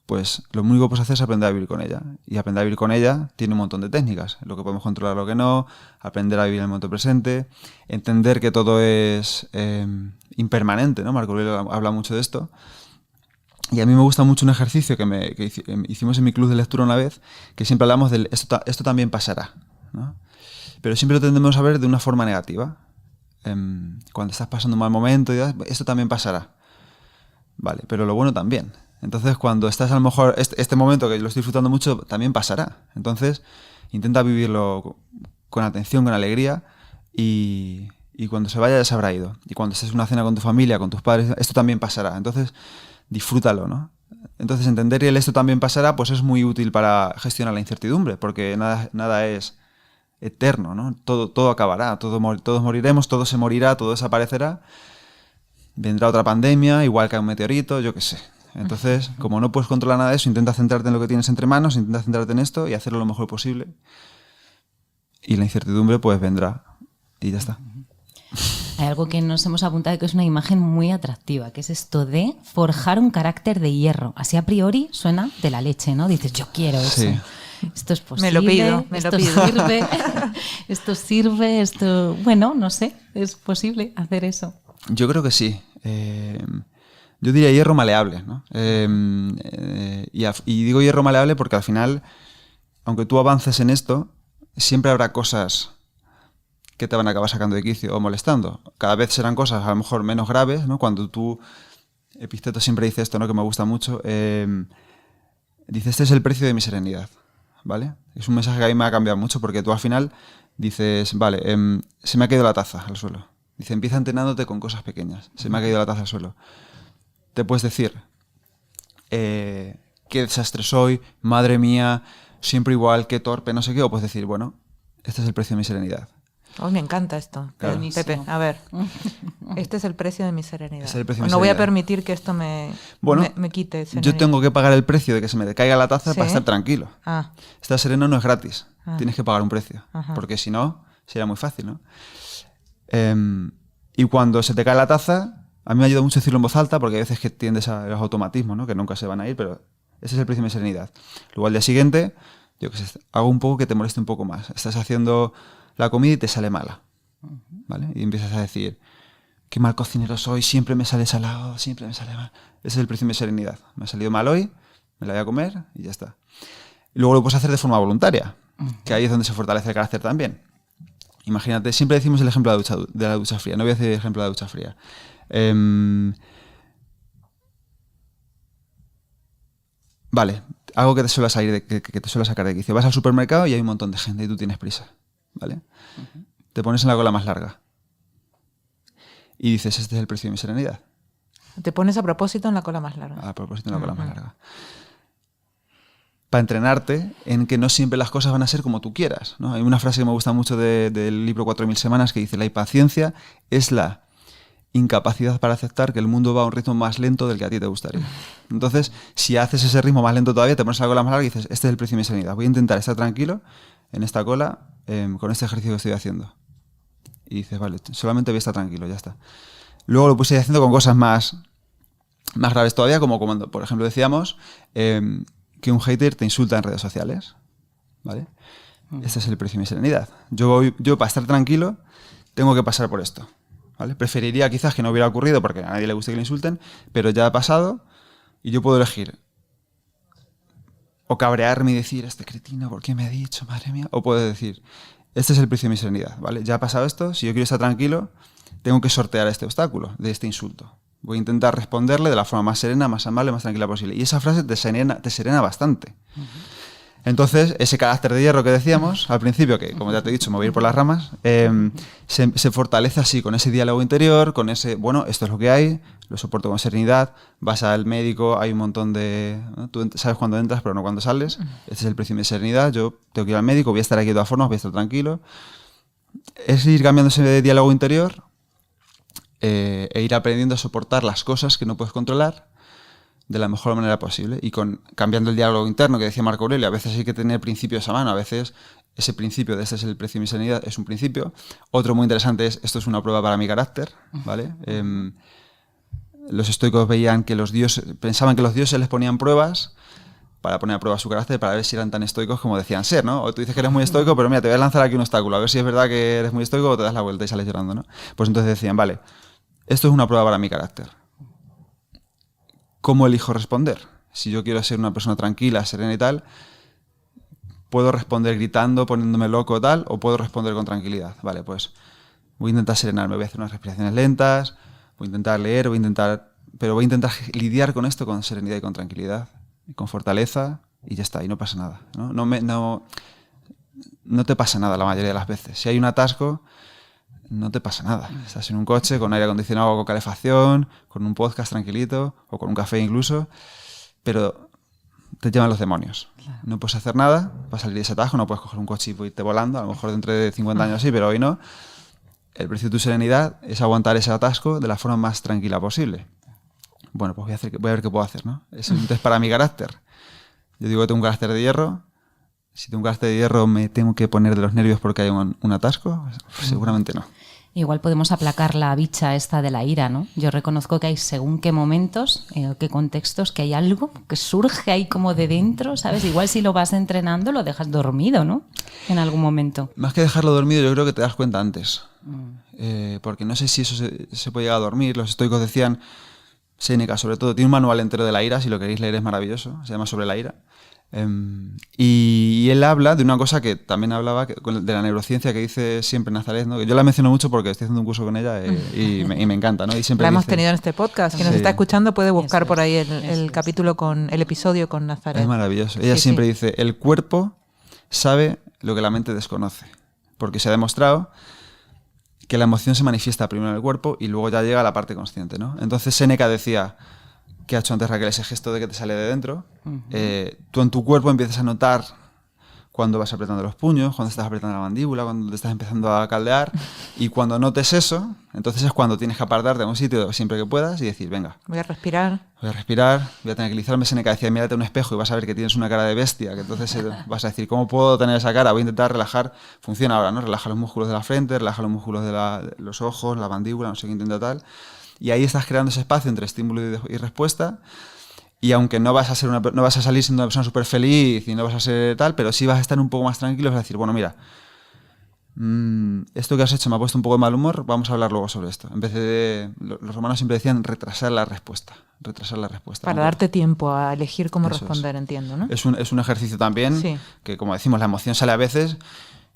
pues lo único que puedes hacer es aprender a vivir con ella. Y aprender a vivir con ella tiene un montón de técnicas. Lo que podemos controlar, lo que no, aprender a vivir en el momento presente, entender que todo es impermanente, ¿no? Marco Aurelio habla mucho de esto. Y a mí me gusta mucho un ejercicio que hicimos en mi club de lectura una vez, que siempre hablamos del esto también pasará, ¿no? Pero siempre lo tendemos a ver de una forma negativa. Cuando estás pasando un mal momento, esto también pasará. Vale, pero lo bueno también. Entonces, cuando estás a lo mejor, este momento que lo estoy disfrutando mucho, también pasará. Entonces, intenta vivirlo con atención, con alegría, y cuando se vaya ya se habrá ido. Y cuando estés en una cena con tu familia, con tus padres, esto también pasará. Entonces, disfrútalo, ¿no? Entonces, entender el esto también pasará, pues es muy útil para gestionar la incertidumbre, porque nada es eterno, ¿no? Todo acabará, todos moriremos, todo se morirá, todo desaparecerá. Vendrá otra pandemia, igual que un meteorito, yo qué sé. Entonces, como no puedes controlar nada de eso, intenta centrarte en lo que tienes entre manos, intenta centrarte en esto y hacerlo lo mejor posible. Y la incertidumbre pues vendrá y ya está. Hay algo que nos hemos apuntado que es una imagen muy atractiva, que es esto de forjar un carácter de hierro. Así a priori suena de la leche, ¿no? Dices, yo quiero eso. Sí. Esto es posible. Me lo pido. Sirve, esto sirve, esto... Bueno, no sé, es posible hacer eso. Yo creo que sí. Yo diría hierro maleable, ¿no? Y digo hierro maleable porque al final, aunque tú avances en esto, siempre habrá cosas que te van a acabar sacando de quicio o molestando. Cada vez serán cosas a lo mejor menos graves, ¿no? Cuando tú, Epicteto siempre dice esto, ¿no? Que me gusta mucho, dice, este es el precio de mi serenidad, ¿vale? Es un mensaje que a mí me ha cambiado mucho porque tú al final dices, vale, se me ha caído la taza al suelo. Dice, empieza entrenándote con cosas pequeñas. Se me ha caído la taza al suelo. Te puedes decir, qué desastre soy, madre mía, siempre igual, qué torpe, no sé qué. O puedes decir, bueno, este es el precio de mi serenidad. Oh, me encanta esto. Claro. Pepe, a ver. Este es el precio de mi serenidad. Es el precio de mi no voy a serenidad. permitir que esto me quite serenidad. Yo tengo que pagar el precio de que se me caiga la taza, ¿sí?, para estar tranquilo. Estar sereno no es gratis. Tienes que pagar un precio. Ajá. Porque si no, sería muy fácil, ¿no? Y cuando se te cae la taza, a mí me ayuda mucho decirlo en voz alta, porque hay veces que tiendes a los automatismos, ¿no? Que nunca se van a ir, pero ese es el precio de mi serenidad. Luego al día siguiente, yo qué sé, hago un poco que te moleste un poco más. Estás haciendo la comida y te sale mala, ¿vale? Y empiezas a decir, qué mal cocinero soy, siempre me sale salado, siempre me sale mal. Ese es el precio de mi serenidad. Me ha salido mal hoy, me la voy a comer y ya está. Y luego lo puedes hacer de forma voluntaria, que ahí es donde se fortalece el carácter también. Imagínate, siempre decimos el ejemplo de la ducha fría. No voy a decir el ejemplo de la ducha fría. Vale, algo que te suele salir que te suele sacar de quicio. Vas al supermercado y hay un montón de gente y tú tienes prisa, ¿vale? Te pones en la cola más larga y dices, este es el precio de mi serenidad. Te pones a propósito en la cola más larga. A propósito en la cola más larga. para entrenarte en que no siempre las cosas van a ser como tú quieras, ¿no? Hay una frase que me gusta mucho del libro 4000 semanas que dice: la impaciencia es la incapacidad para aceptar que el mundo va a un ritmo más lento del que a ti te gustaría. Entonces, si haces ese ritmo más lento todavía, te pones la cola más larga y dices: este es el precio de mi serenidad. Voy a intentar estar tranquilo en esta cola con este ejercicio que estoy haciendo. Y dices: vale, solamente voy a estar tranquilo, ya está. Luego lo puse haciendo con cosas más graves todavía, como cuando, por ejemplo, decíamos que un hater te insulta en redes sociales, ¿vale? Este es el precio de mi serenidad. Yo para estar tranquilo tengo que pasar por esto, ¿vale? Preferiría quizás que no hubiera ocurrido porque a nadie le guste que le insulten, pero ya ha pasado y yo puedo elegir o cabrearme y decir: este cretino, ¿por qué me ha dicho? Madre mía. O puedo decir: este es el precio de mi serenidad, ¿vale? Ya ha pasado esto, si yo quiero estar tranquilo, tengo que sortear este obstáculo, de este insulto. Voy a intentar responderle de la forma más serena, más amable, más tranquila posible. Y esa frase te serena bastante. Uh-huh. Entonces, ese carácter de hierro que decíamos al principio, que como ya te he dicho, me voy a ir por las ramas, se fortalece así, con ese diálogo interior, con ese, bueno, esto es lo que hay, lo soporto con serenidad, vas al médico, hay un montón de... ¿no? Tú sabes cuándo entras, pero no cuándo sales. Este es el precio de mi serenidad, yo tengo que ir al médico, voy a estar aquí de todas formas, voy a estar tranquilo. Es ir cambiando ese diálogo interior e ir aprendiendo a soportar las cosas que no puedes controlar de la mejor manera posible y cambiando el diálogo interno que decía Marco Aurelio. A veces hay que tener principios a mano, a veces ese principio de este es el precio de mi serenidad es un principio. Otro muy interesante es: esto es una prueba para mi carácter, ¿vale? Los estoicos veían que pensaban que los dioses les ponían pruebas para poner a prueba su carácter, para ver si eran tan estoicos como decían ser, ¿no? O tú dices que eres muy estoico, pero mira, te voy a lanzar aquí un obstáculo, a ver si es verdad que eres muy estoico o te das la vuelta y sales llorando, ¿no? Pues entonces decían: vale, esto es una prueba para mi carácter. ¿Cómo elijo responder? Si yo quiero ser una persona tranquila, serena y tal, ¿puedo responder gritando, poniéndome loco o tal? ¿O puedo responder con tranquilidad? Vale, pues voy a intentar serenarme, voy a hacer unas respiraciones lentas, voy a intentar leer, pero voy a intentar lidiar con esto con serenidad y con tranquilidad, y con fortaleza, y ya está, y no pasa nada, ¿no? No te pasa nada la mayoría de las veces. Si hay un atasco, no te pasa nada. Estás en un coche con aire acondicionado o con calefacción, con un podcast tranquilito o con un café incluso, pero te llevan los demonios. Claro. No puedes hacer nada para salir de ese atasco, no puedes coger un coche y irte volando, a lo mejor dentro de 50 años sí, pero hoy no. El precio de tu serenidad es aguantar ese atasco de la forma más tranquila posible. Bueno, pues voy a ver qué puedo hacer, ¿no? Es un test para mi carácter. Yo digo que tengo un carácter de hierro. Si tengo un carácter de hierro, ¿me tengo que poner de los nervios porque hay un atasco? Pues seguramente no. Igual podemos aplacar la bicha esta de la ira, ¿no? Yo reconozco que hay según qué momentos, qué contextos, que hay algo que surge ahí como de dentro, ¿sabes? Igual si lo vas entrenando lo dejas dormido, ¿no? En algún momento. Más que dejarlo dormido, yo creo que te das cuenta antes. Porque no sé si eso se puede llegar a dormir. Los estoicos decían, Séneca sobre todo, tiene un manual entero de la ira, si lo queréis leer es maravilloso, se llama Sobre la ira. Y él habla de una cosa que también hablaba de la neurociencia que dice siempre Nazaret, ¿no? Que yo la menciono mucho porque estoy haciendo un curso con ella y me encanta, ¿no? Y siempre la hemos tenido en este podcast. Quien nos está escuchando puede buscar por ahí el capítulo el episodio con Nazaret. Es maravilloso. Ella siempre dice: el cuerpo sabe lo que la mente desconoce, porque se ha demostrado que la emoción se manifiesta primero en el cuerpo y luego ya llega a la parte consciente, ¿no? Entonces Séneca decía, que ha hecho antes Raquel, ese gesto de que te sale de dentro, tú en tu cuerpo empiezas a notar cuando vas apretando los puños, cuando estás apretando la mandíbula, cuando te estás empezando a caldear, y cuando notes eso, entonces es cuando tienes que apartarte a un sitio siempre que puedas y decir: venga, voy a respirar, voy a tranquilizarme. Séneca decía: mírate a un espejo y vas a ver que tienes una cara de bestia, que entonces vas a decir: ¿cómo puedo tener esa cara? Voy a intentar relajar. Funciona ahora, ¿no? Relaja los músculos de la frente, relaja los músculos de los ojos, la mandíbula, no sé qué intenta tal. Y ahí estás creando ese espacio entre estímulo y respuesta. Y aunque no vas a salir siendo una persona súper feliz y no vas a ser tal, pero sí vas a estar un poco más tranquilo, vas a decir: bueno, mira, esto que has hecho me ha puesto un poco de mal humor, vamos a hablar luego sobre esto. En vez de... Los romanos siempre decían retrasar la respuesta. Para darte tiempo a elegir cómo responder, entiendo, ¿no? Es un ejercicio también, que como decimos, la emoción sale a veces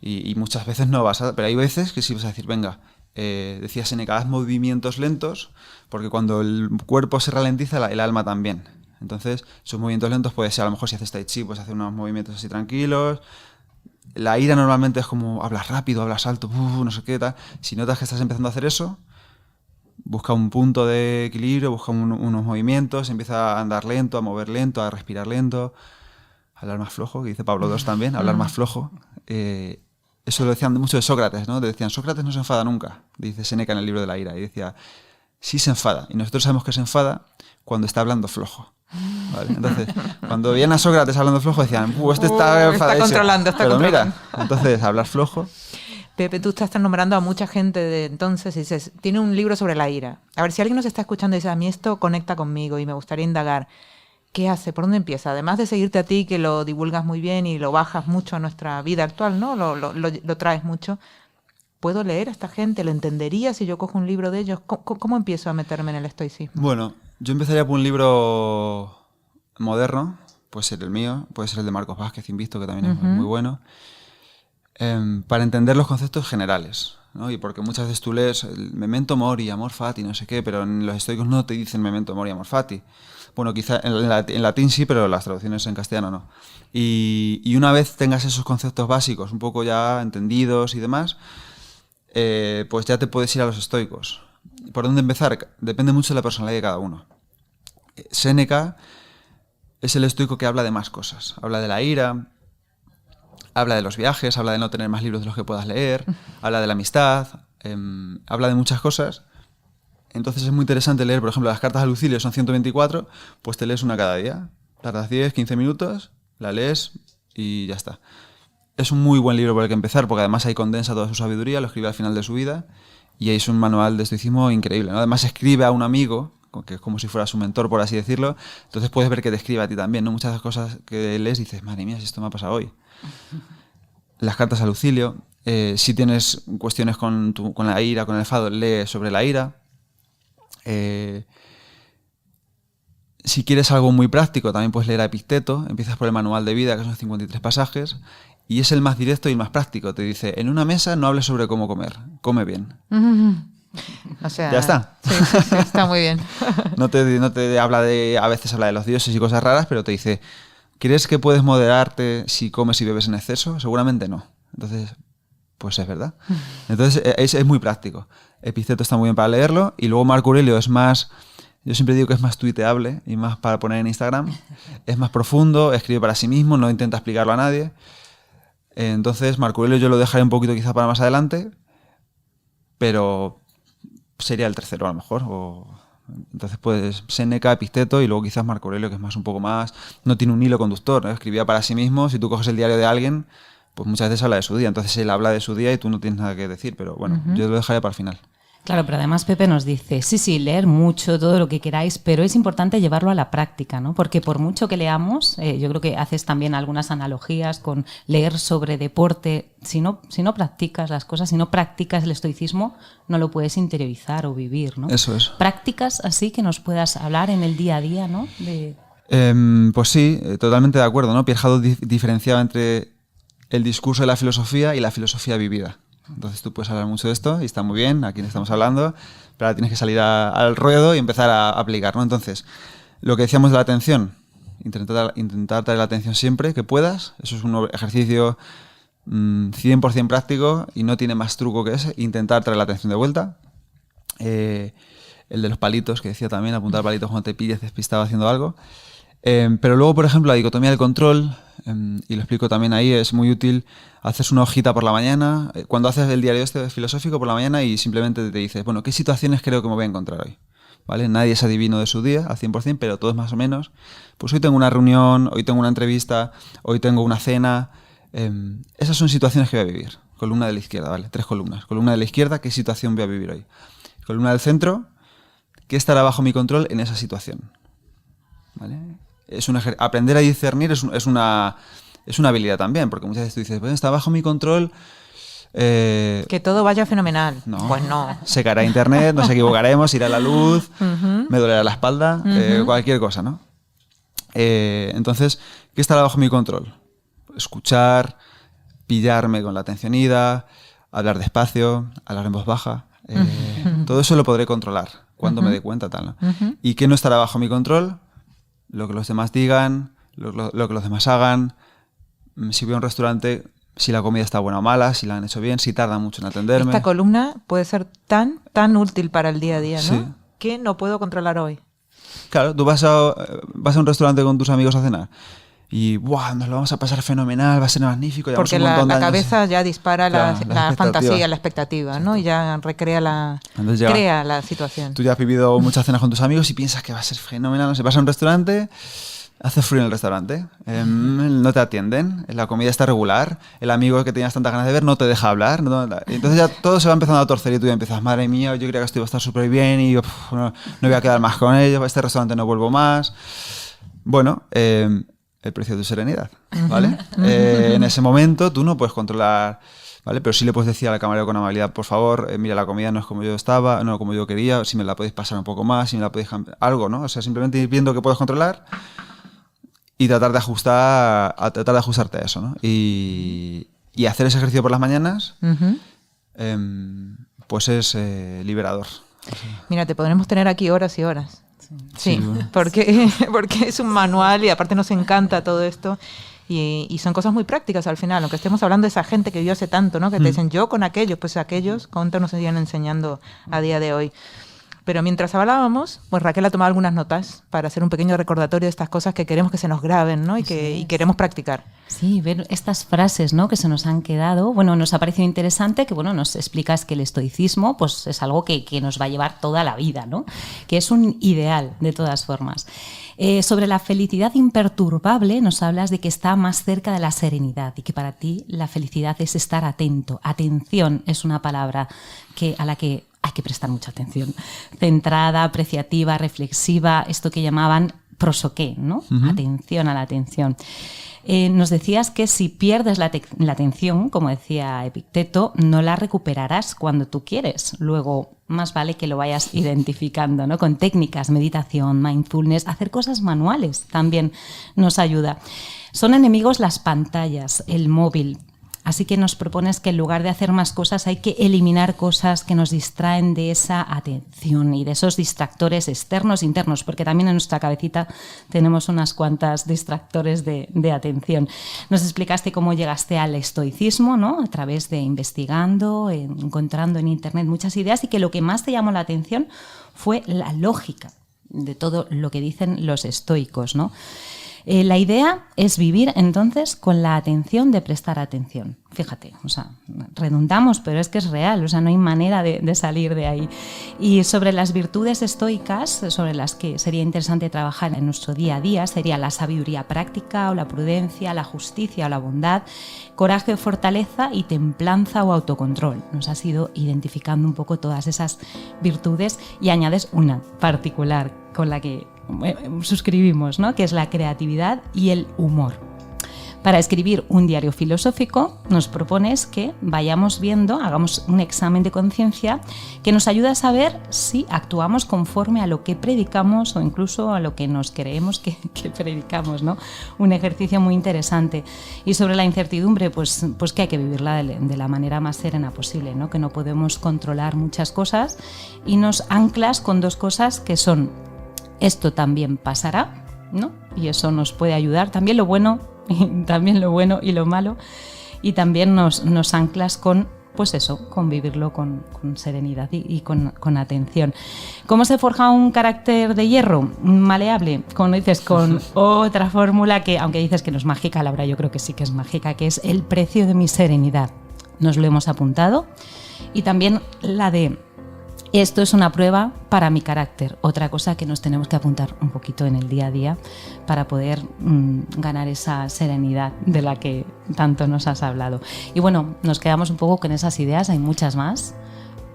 y muchas veces no vas a... Pero hay veces que sí vas a decir: venga, decía Séneca, haz movimientos lentos, porque cuando el cuerpo se ralentiza, el alma también. Entonces, esos movimientos lentos puede ser, a lo mejor si haces tai chi, pues hacer unos movimientos así tranquilos. La ira normalmente es como hablas rápido, hablas alto, no sé qué tal. Si notas que estás empezando a hacer eso, busca un punto de equilibrio, busca unos movimientos, empieza a andar lento, a mover lento, a respirar lento, hablar más flojo, que dice Pablo II también, hablar más flojo. Eso lo decían mucho de Sócrates, ¿no? Decían, Sócrates no se enfada nunca, dice Séneca en el libro de la ira. Y decía, sí se enfada. Y nosotros sabemos que se enfada cuando está hablando flojo. ¿Vale? Entonces, cuando veían a Sócrates hablando flojo, decían, este está enfadado. Está controlando, está controlando. Mira, entonces, hablar flojo. Pepe, tú estás nombrando a mucha gente de entonces y dices, tiene un libro sobre la ira. A ver, si alguien nos está escuchando y dice, a mí esto conecta conmigo y me gustaría indagar, ¿qué hace? ¿Por dónde empieza? Además de seguirte a ti, que lo divulgas muy bien y lo bajas mucho a nuestra vida actual, ¿no? Lo traes mucho. ¿Puedo leer a esta gente? ¿Lo entendería si yo cojo un libro de ellos? ¿Cómo empiezo a meterme en el estoicismo? Bueno, yo empezaría por un libro moderno, puede ser el mío, puede ser el de Marcos Vázquez Invisto, que también es muy bueno, para entender los conceptos generales, ¿no? Y porque muchas veces tú lees el memento mori, amor fati, no sé qué, pero en los estoicos no te dicen memento mori, amor fati. Bueno, quizá en latín sí, pero las traducciones en castellano no. Y una vez tengas esos conceptos básicos un poco ya entendidos y demás, pues ya te puedes ir a los estoicos. ¿Por dónde empezar? Depende mucho de la personalidad de cada uno. Séneca es el estoico que habla de más cosas. Habla de la ira, habla de los viajes, habla de no tener más libros de los que puedas leer, habla de la amistad, habla de muchas cosas. Entonces es muy interesante leer, por ejemplo, las cartas a Lucilio son 124, pues te lees una cada día. Tardas 10, 15 minutos, la lees y ya está. Es un muy buen libro por el que empezar, porque además ahí condensa toda su sabiduría, lo escribe al final de su vida, y ahí es un manual de estoicismo increíble, ¿no? Además escribe a un amigo, que es como si fuera su mentor, por así decirlo, entonces puedes ver que te escribe a ti también, ¿no? Muchas cosas que lees y dices, madre mía, si esto me ha pasado hoy. Las cartas a Lucilio, si tienes cuestiones con la ira, con el enfado, lee sobre la ira. Si quieres algo muy práctico, también puedes leer a Epicteto. Empiezas por el manual de vida, que son 53 pasajes, y es el más directo y el más práctico. Te dice, en una mesa no hables sobre cómo comer, come bien. O sea, ya está. Sí, está muy bien. No te habla a veces habla de los dioses y cosas raras, pero te dice, ¿crees que puedes moderarte si comes y bebes en exceso? Seguramente no. Entonces, pues es verdad. Entonces es muy práctico. Epicteto está muy bien para leerlo, y luego Marco Aurelio es más, yo siempre digo que es más tuiteable y más para poner en Instagram. Es más profundo, escribe para sí mismo, no intenta explicarlo a nadie. Entonces Marco Aurelio yo lo dejaré un poquito quizá para más adelante, pero sería el tercero a lo mejor. Entonces pues Séneca, Epicteto y luego quizás Marco Aurelio, que es más un poco más, no tiene un hilo conductor, ¿no? Escribía para sí mismo. Si tú coges el diario de alguien, pues muchas veces habla de su día, entonces él habla de su día y tú no tienes nada que decir, pero bueno, yo lo dejaré para el final. Claro, pero además Pepe nos dice, sí, leer mucho, todo lo que queráis, pero es importante llevarlo a la práctica, ¿no? Porque por mucho que leamos, yo creo que haces también algunas analogías con leer sobre deporte. Si no practicas las cosas, si no practicas el estoicismo, no lo puedes interiorizar o vivir, ¿no? Eso es. Prácticas así que nos puedas hablar en el día a día, ¿no? Pues sí, totalmente de acuerdo, ¿no? Pierre Hadot diferenciaba entre el discurso de la filosofía y la filosofía vivida. Entonces tú puedes hablar mucho de esto y está muy bien, aquí estamos hablando, pero ahora tienes que salir al ruedo y empezar a aplicar, ¿no? Entonces, lo que decíamos de la atención, intentar traer la atención siempre que puedas. Eso es un ejercicio 100% práctico y no tiene más truco que ese. Intentar traer la atención de vuelta. El de los palitos, que decía también, apuntar palitos cuando te pilles despistado haciendo algo. Pero luego, por ejemplo, la dicotomía del control, y lo explico también ahí, es muy útil. Haces una hojita por la mañana, cuando haces el diario filosófico por la mañana, y simplemente te dices, bueno, ¿qué situaciones creo que me voy a encontrar hoy? ¿Vale? Nadie es adivino de su día al 100%, pero todos más o menos. Pues hoy tengo una reunión, hoy tengo una entrevista, hoy tengo una cena. Esas son situaciones que voy a vivir. Columna de la izquierda, ¿vale? 3 columnas. Columna de la izquierda, ¿qué situación voy a vivir hoy? Columna del centro, ¿qué estará bajo mi control en esa situación? ¿Vale? Aprender a discernir es una habilidad también, porque muchas veces tú dices, bueno, está bajo mi control. Que todo vaya fenomenal. No. Pues no. Se caerá internet, nos equivocaremos, irá la luz, me dolerá la espalda, cualquier cosa, ¿no? Entonces, ¿qué estará bajo mi control? Escuchar, pillarme con la atención ida, hablar despacio, hablar en voz baja. Todo eso lo podré controlar cuando me dé cuenta, tal, ¿no? ¿Y qué no estará bajo mi control? Lo que los demás digan, lo que los demás hagan. Si voy a un restaurante, si la comida está buena o mala, si la han hecho bien, si tarda mucho en atenderme. Esta columna puede ser tan útil para el día a día, ¿no? Sí. ¿Qué no puedo controlar hoy? Claro, tú vas a un restaurante con tus amigos a cenar y ¡buah! Nos lo vamos a pasar fenomenal, va a ser magnífico. Porque la cabeza ya dispara la fantasía, la expectativa, ¿no? Y ya recrea crea la situación. Tú ya has vivido muchas cenas con tus amigos y piensas que va a ser fenomenal. No sé, vas a un restaurante, hace frío en el restaurante, no te atienden, la comida está regular, el amigo que tenías tantas ganas de ver no te deja hablar. Entonces ya todo se va empezando a torcer y tú ya empiezas, madre mía, yo creía que esto iba a estar súper bien y no voy a quedar más con ellos, a este restaurante no vuelvo más. Bueno, el precio de tu serenidad, ¿vale? En ese momento tú no puedes controlar, ¿vale? Pero sí le puedes decir al camarero con amabilidad, por favor, mira, la comida no es como yo estaba, no como yo quería, si me la podéis pasar un poco más, si me la podéis algo, ¿no? O sea, simplemente ir viendo que puedes controlar y tratar de ajustarte a eso, ¿no? Y hacer ese ejercicio por las mañanas, pues es liberador. Mira, te podremos tener aquí horas y horas. Sí, porque es un manual y aparte nos encanta todo esto y son cosas muy prácticas al final, aunque estemos hablando de esa gente que vivió hace tanto, ¿no? Que te dicen yo con aquellos, pues aquellos, ¿cuánto nos siguen enseñando a día de hoy? Pero mientras hablábamos, pues Raquel ha tomado algunas notas para hacer un pequeño recordatorio de estas cosas que queremos que se nos graben, ¿no? Y queremos practicar. Sí, ver estas frases, ¿no? Que se nos han quedado. Bueno, nos ha parecido interesante que, bueno, nos explicas que el estoicismo pues, es algo que nos va a llevar toda la vida, ¿no? Que es un ideal, de todas formas. Sobre la felicidad imperturbable nos hablas de que está más cerca de la serenidad y que para ti la felicidad es estar atento. Atención es una palabra a la que hay que prestar mucha atención. Centrada, apreciativa, reflexiva, esto que llamaban prosoqué, ¿no? Atención a la atención. Nos decías que si pierdes la atención, como decía Epicteto, no la recuperarás cuando tú quieres. Luego, más vale que lo vayas identificando, ¿no? Con técnicas, meditación, mindfulness, hacer cosas manuales también nos ayuda. Son enemigos las pantallas, el móvil. Así que nos propones que en lugar de hacer más cosas hay que eliminar cosas que nos distraen de esa atención y de esos distractores externos e internos, porque también en nuestra cabecita tenemos unas cuantas distractores de atención. Nos explicaste cómo llegaste al estoicismo, ¿no? A través de investigando, encontrando en internet muchas ideas y que lo que más te llamó la atención fue la lógica de todo lo que dicen los estoicos, ¿no? La idea es vivir entonces con la atención de prestar atención. Fíjate, o sea, redundamos, pero es que es real, o sea, no hay manera de salir de ahí. Y sobre las virtudes estoicas, sobre las que sería interesante trabajar en nuestro día a día, sería la sabiduría práctica o la prudencia, la justicia o la bondad, coraje o fortaleza y templanza o autocontrol. Nos has ido identificando un poco todas esas virtudes y añades una particular con la que suscribimos, ¿no? Que es la creatividad y el humor. Para escribir un diario filosófico nos propones que vayamos viendo, hagamos un examen de conciencia que nos ayuda a saber si actuamos conforme a lo que predicamos o incluso a lo que nos creemos que predicamos, ¿no? Un ejercicio muy interesante. Y sobre la incertidumbre, pues que hay que vivirla de la manera más serena posible, ¿no? Que no podemos controlar muchas cosas y nos anclas con dos cosas que son: esto también pasará, ¿no? Y eso nos puede ayudar. También lo bueno y lo malo. Y también nos anclas con, pues eso, con vivirlo con serenidad y con atención. ¿Cómo se forja un carácter de hierro? Maleable, como dices, con otra fórmula que, aunque dices que no es mágica, Laura, yo creo que sí que es mágica, que es el precio de mi serenidad. Nos lo hemos apuntado. Y también la de: esto es una prueba para mi carácter, otra cosa que nos tenemos que apuntar un poquito en el día a día para poder ganar esa serenidad de la que tanto nos has hablado. Y bueno, nos quedamos un poco con esas ideas, hay muchas más,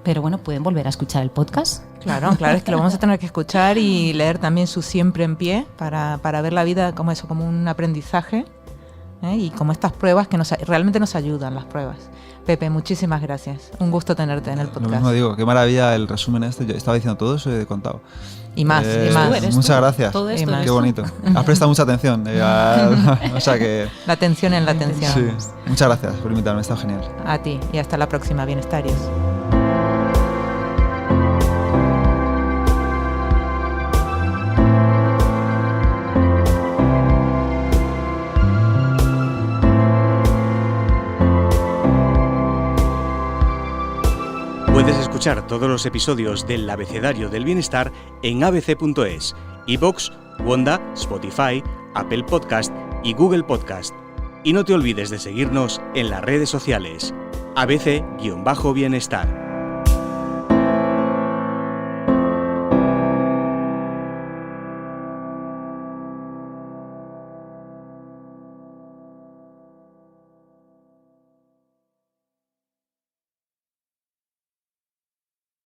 pero bueno, pueden volver a escuchar el podcast. Claro, es que lo vamos a tener que escuchar y leer también su Siempre en Pie para ver la vida como eso, como un aprendizaje, y como estas pruebas que realmente nos ayudan, las pruebas. Pepe, muchísimas gracias. Un gusto tenerte en el podcast. Lo mismo digo, qué maravilla el resumen este. Yo estaba diciendo todo eso y he contado. Y más, y más. Muchas gracias. Todo esto qué bonito. Has prestado mucha atención. O sea que... La atención en la atención. Sí. Muchas gracias por invitarme, ha estado genial. A ti y hasta la próxima, bienestarios. Puedes escuchar todos los episodios del Abecedario del Bienestar en abc.es, iVoox, Wanda, Spotify, Apple Podcast y Google Podcast. Y no te olvides de seguirnos en las redes sociales. ABC-Bienestar.